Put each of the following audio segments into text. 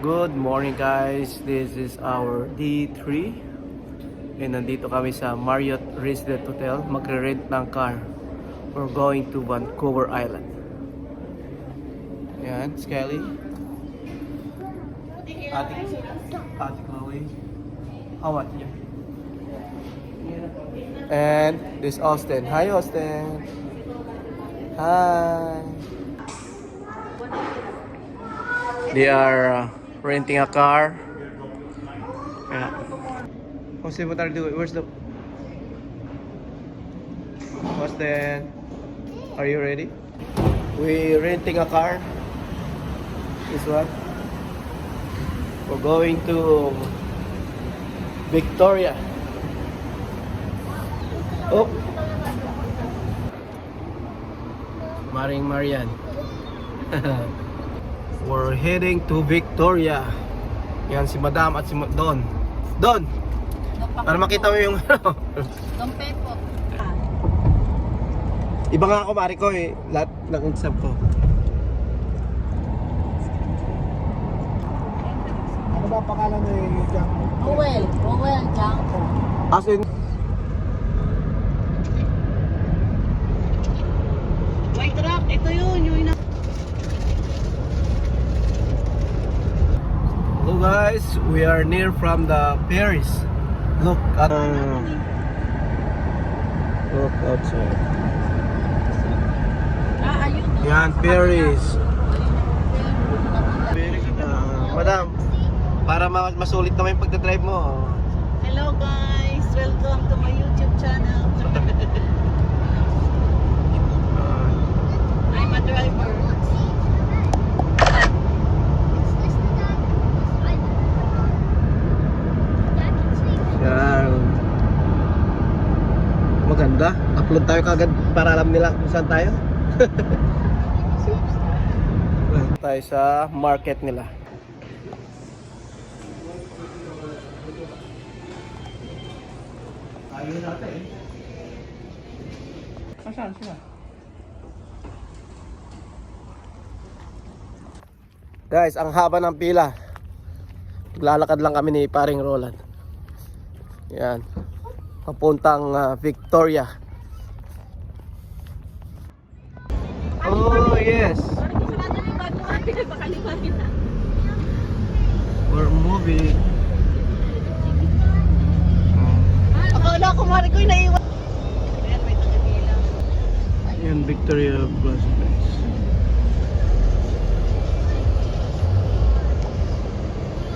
Good morning guys, this is our D3 and nandito kami sa Marriott Resident Hotel. Magre-rent ng car. We're going to Vancouver Island. Yan, Skelly, Ate Chloe, how about you? And this Austin. Hi Austin. Hi. They are renting a car. Yeah. Austin, what are you doing? Where's the Austin? Are you ready? We renting a car. This one. We're going to Victoria. Oh, Maring Marian. We're heading to Victoria. Yan si Madam at si Don. Don! Para makita mo yung ano. Don Pepo. Iba nga ako, Mari ko eh. Lahat ng exam ko. Ano ba pangalan ni Janko? Rowell Janko. As in, White Rock, ito yun, yung hello guys, we are near from the Paris. Look at look outside. ayun. Yan, Paris. Madam, para masulit naman yung pagdadrive mo. Hello guys, welcome to my YouTube channel. I'm a driver. Yan. Maganda. Upload tayo kagad para alam nila kung saan tayo. Tayo sa market nila. Ayun natin. Saan sila? Guys, ang haba ng pila. Naglalakad lang kami ni Paring Roland. Yan. Papuntang Victoria. Oh, yes. We're moving. Akala ko mari ko naiwan. Yan, Victoria Plaza.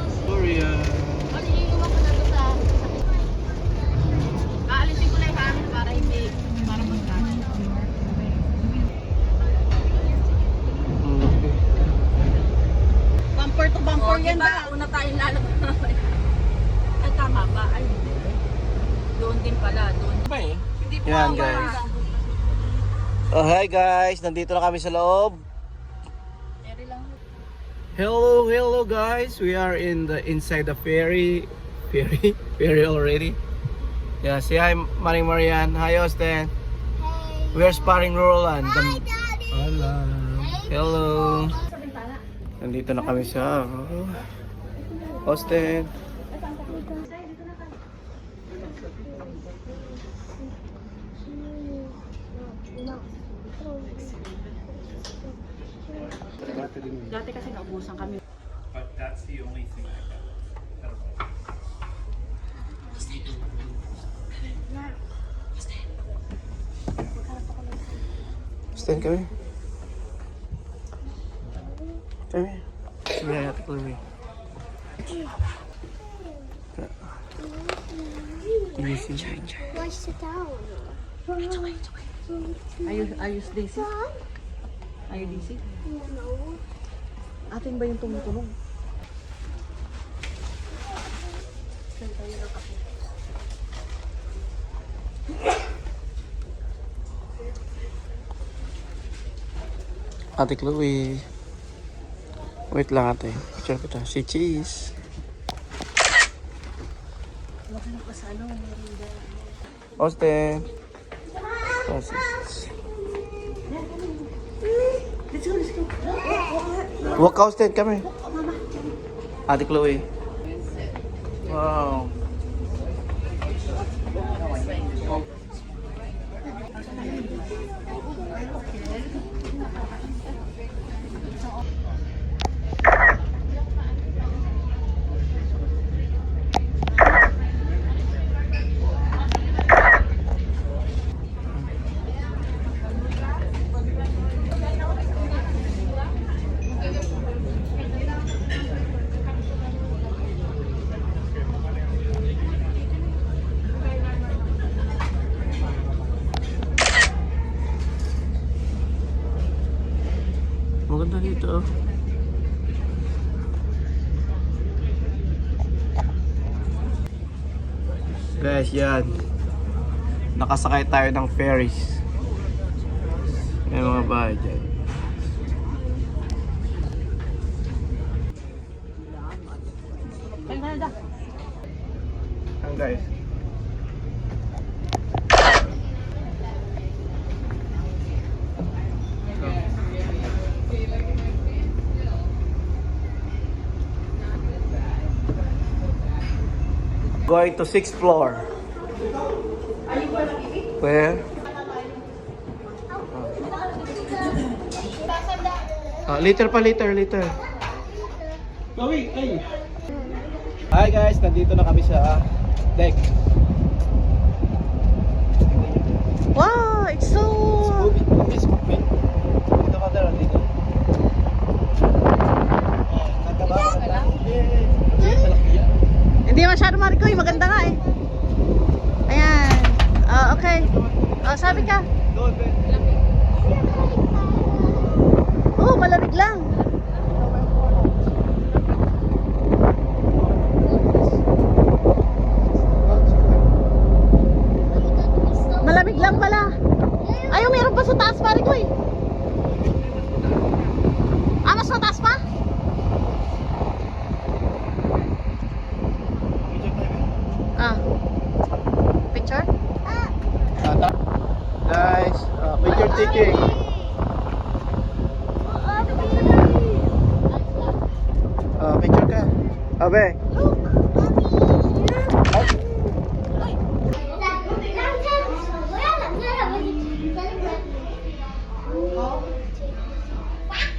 Victoria. Aalisin ko lang ha, para hindi, para magkano. Bumper to bumper yan ba? Una tayong lalabas. Ay, tama ba? Ay, doon din pala. Doon. Hindi po Yan, ako guys. Oh, hi guys, nandito na kami sa loob. Eri lang. Hello guys. We are in the inside the ferry already. Yeah, say hi Maring Marian. Hi Austin. Hey. Where's Paring Roland? Hi, Daddy. Hola. Hello. Nandito na kami sa Austin. Dati kasi naubusan kami. But that's the only thing I got. Austin, come here. Come here. Come here, Ate Chloe. Easy. Why sit down? Ayos Daisy? Ayos Daisy? No. Atin ba yung tumutunog? Ate Chloe. Wait lang ate. Picture kita. Si Cheese. Austin. Let's go. Walk, Austin. Come here. Ate Chloe. Wow. Maganda dito. Guys, yan. Nakasakay tayo ng ferries. May mga bahay dyan. Yan guys. Going to 6th floor. Where? Later pa, later. Hi guys, nandito na kami sa deck. Wow, it's so... It's moving. Dito ka dito, dito. Kanta ba? Hindi masyado marikoy, maganda nga eh. Ayan. Okay. Sabi ka. Doon, Ben. Malamig lang. Malamig lang pala. Ayaw, meron pa sa taas marikoy. Mas mataas pa? Picture? Guys, picture taking. Picture ka. Abe.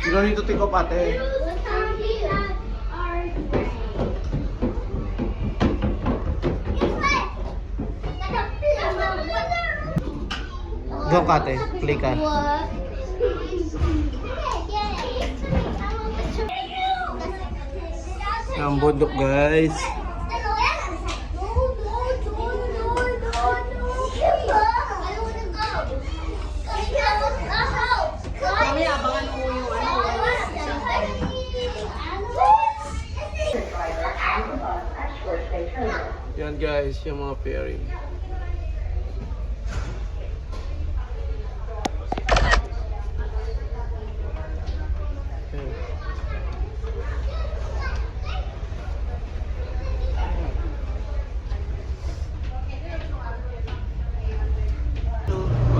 You don't need to take off, ate. Go ka, ate. Play ka. Ang bundok, guys. Yan guys, yung mga ferry.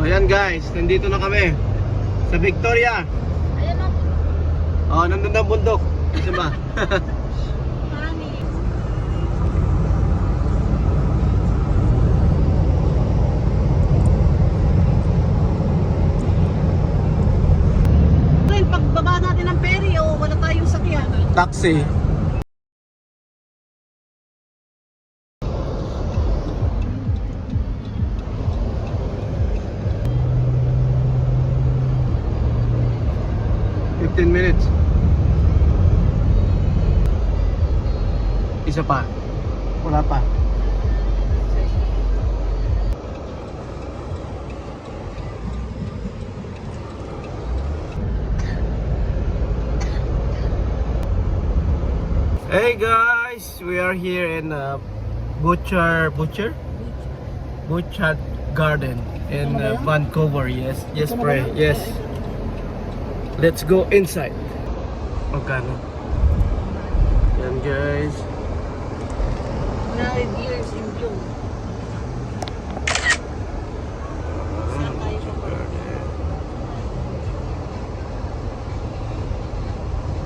Ayan guys, nandito na kami sa Victoria. Ayan o. Nandun na ang bundok. Isa ba? Pagbaba natin ng ferry wala tayong sakyan. Taxi. Minutes. Isa pa. Wala pa. Hey guys, we are here in Butchart Garden in Vancouver. Yes, pray. Yes. Let's go inside. Magkano? Yan guys. 9 years in blue.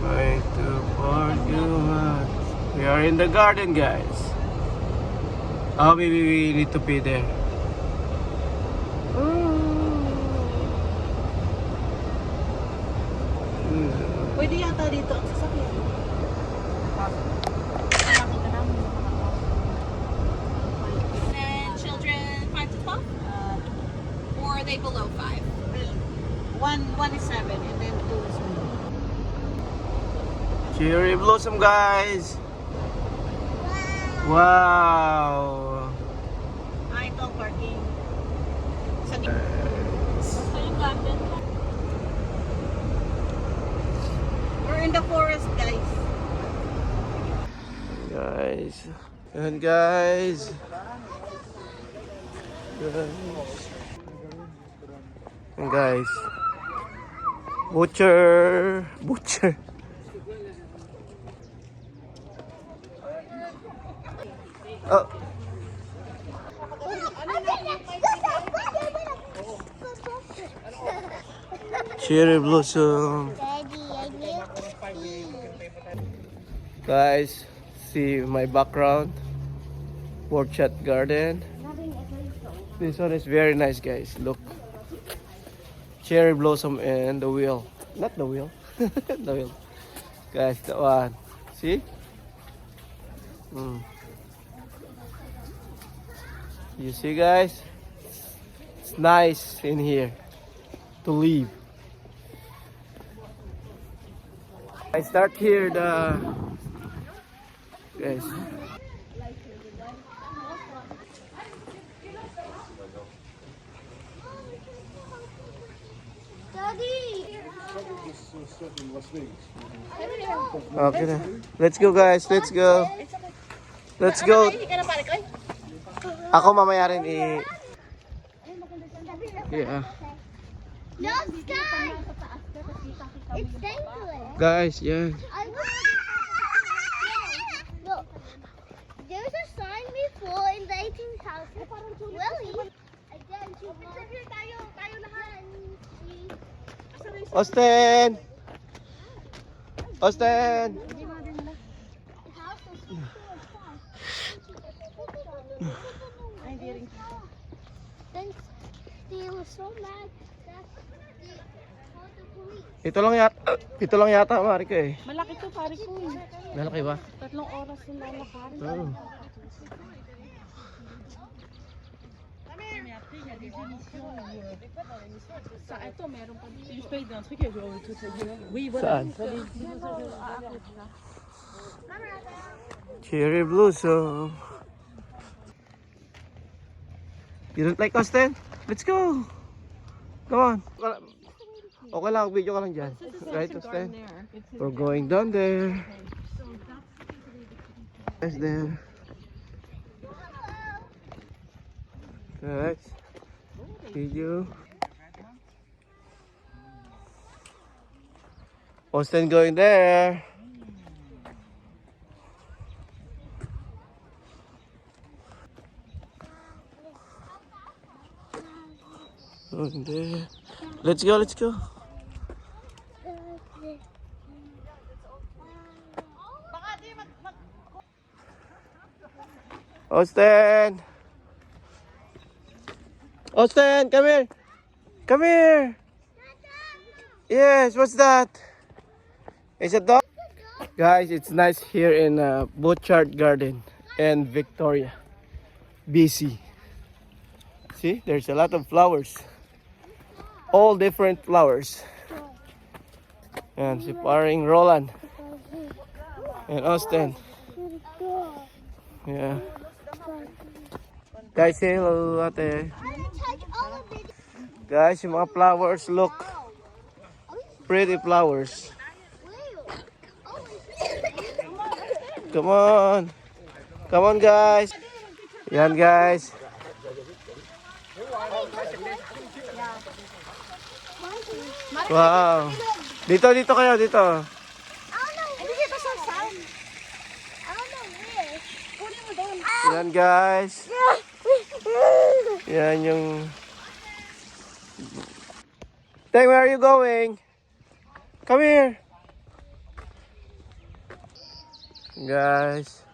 Going to park you at We are in the garden, guys. Oh, maybe we need to pee there. Pwede yata dito ang sasakyan. And children 5 to 12? Or are they below 5? One is 7 and then 2 is below. Cherry blossom, guys. Wow. Ito ang parking. Sa Basta yung garden. We're in the forest, guys. Guys. And guys. And guys. Butcher. Oh. Cherry blossom. Daddy, I need pee. Guys, see my background. Orchard garden. This one is very nice, guys. Look. Cherry blossom and the wheel. Not the wheel. The wheel. Guys, that one. See? You see, guys? It's nice in here to live. I start here the guys. Daddy! Okay na. Let's go, guys. Let's go. Let's go. Ako mamaya rin Yeah. No, Sky! It's dangerous. Guys, yeah. Look, there's a sign before in the 18,000. Really? Again, tayo lahat. Austin! Austin! Then they were so mad that they called the police. Ito lang yata, Marika eh. Malaki to, pare ko. Malaki ba? 3 oras yung lalakarin. Oh. Sa ito, meron pa dito. Saan? Cherry blossom. You don't like Austin? Let's go. Come on. Okay lang, video ka lang dyan. Right, Austin? We're going down there. Guys, there. Right. Video. Austin going there. Going there. Let's go, let's go. Austin! Austin, come here! Come here! Yes, what's that? Is it dog? Guys, it's nice here in Butchart Garden and Victoria, BC. See, there's a lot of flowers. All different flowers. And si paring Roland. And Austin. Yeah. Guys, say hello, ate. Guys, yung mga flowers, look. Pretty flowers. Come on. Come on, guys. Yan, guys. Wow. Dito kayo, dito. Yan, guys. Yan yung... Teng, where are you going? Come here. Guys,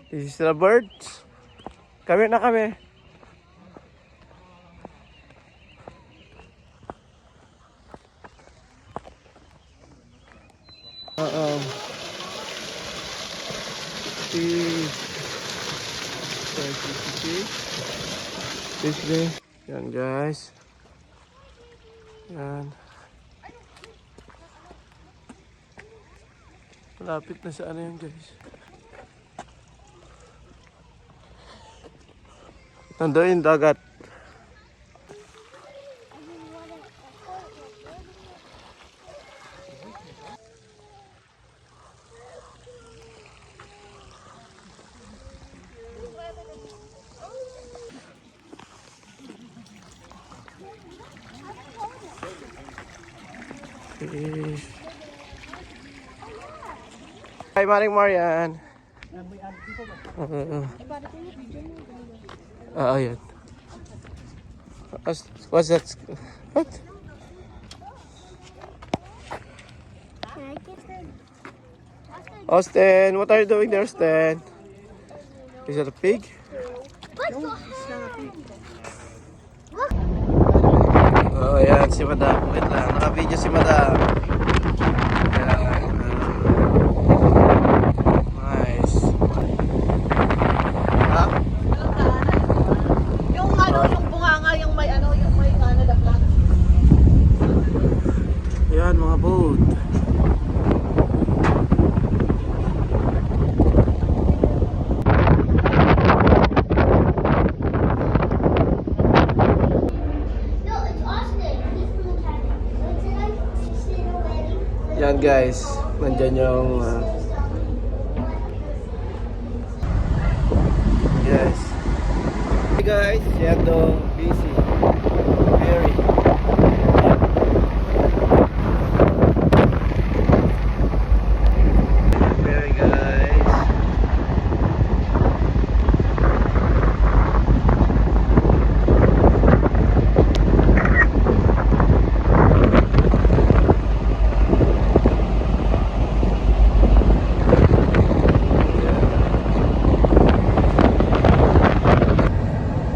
this is the birds. Kami na kami. This way. Yan guys. Yan. Malapit na sa ano yan guys. Nandoon yung dagat. Fish. Hi, Maring Marian. Ayan. What's that? What? Can I get them? Austin, what are you doing there, Austin? Is that a pig? Oh, ayan, si Madam. Wait lang, naka-video si Madam. Ayan. Nice. Ha? Yung ano, yung bunganga, yung may ano, yung may Canada flag. Ayan, mga boat. No, it's Austin. He's from Canada. What's it like? Sitting already. Yan guys, nandyan yung yes. Hey guys, Yendo busy. Very. Very guys.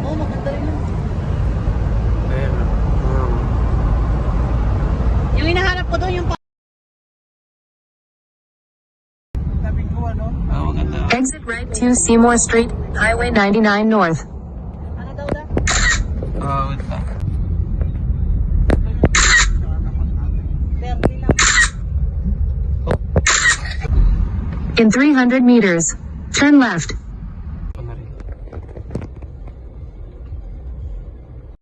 Oh, maganda rin yun. Ayan. Yung hinahanap ko doon, yung Sabi ko ano? Maganda. Exit right to Seymour Street, Highway 99 North. ano daw daw? Wait lang. 30 lang. In 300 meters, turn left.